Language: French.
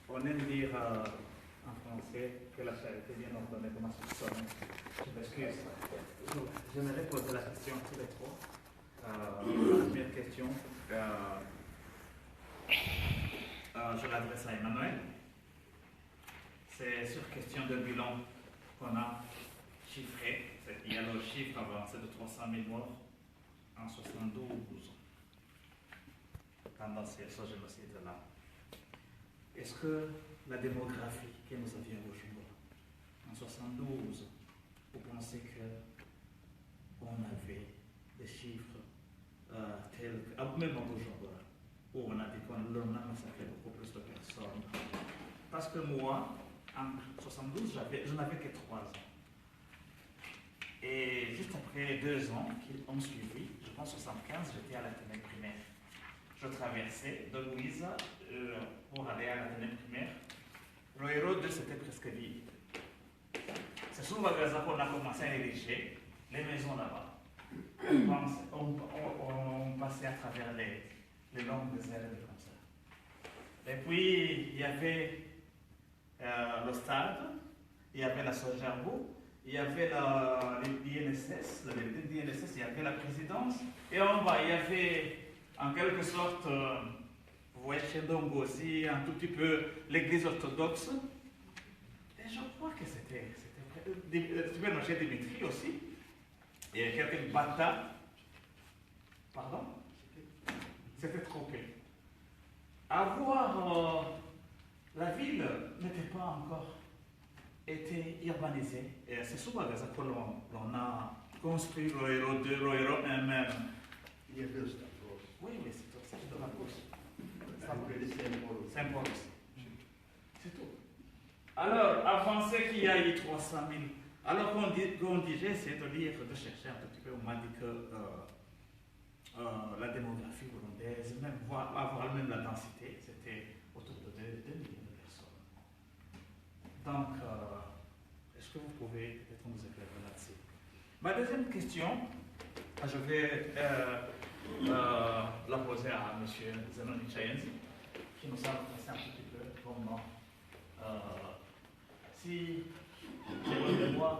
on aime dire en français que la charité bien ordonnée commence par soi-même. Je m'excuse. J'aimerais poser la question à tous les trois. La première question, je l'adresse à Emmanuel. C'est sur question de bilan qu'on a chiffré. Il y a le chiffre avancé de 300 000 morts en 72 pendant ce génocide-là. Est-ce que la démographie que nous avions au jour en 72, vous pensez qu'on avait des chiffres tels que, même aujourd'hui, où on a dit qu'on a massacré beaucoup plus de personnes? Parce que moi, en 72, je n'avais que 3 ans. Et juste après 2 ans qui ont suivi, je pense 75, j'étais à l'Athénée primaire. Je traversais de Louise pour aller à l'Athénée primaire. Le héros de c'était presque vide. C'est souvent Gaza qu'on a commencé à ériger les maisons là-bas. On passait à travers les longues ailes comme ça. Et puis, il y avait le stade, il y avait la Sogerbo, il y avait l'INSS, l'INSS, il y avait la présidence, et en bas, il y avait en quelque sorte, vous voyez chez Dongo aussi, un tout petit peu l'église orthodoxe. Et je crois que c'était chez Dimitri aussi. Il y avait quelques batailles. Pardon? C'était trop peu. La ville n'était pas encore été urbanisée. Et c'est souvent à ça que l'on a construit le héros 2, le héros 1 même. Il y avait le stade. Oui, c'est de la course. Saint-Paul. C'est tout. Alors, avant qu'il y a eu 300 000, alors qu'on dit, j'ai essayé de lire, de chercher un petit peu, on m'a dit que la démographie burundaise, même avoir même la densité, c'était autour de 2 millions de personnes. Donc, est-ce que vous pouvez peut-être nous éclairer là-dessus? Ma deuxième question, je vais la poser à M. Zenoni Chayenzi, qui nous a passé un petit peu comment, si j'ai bonne mémoire,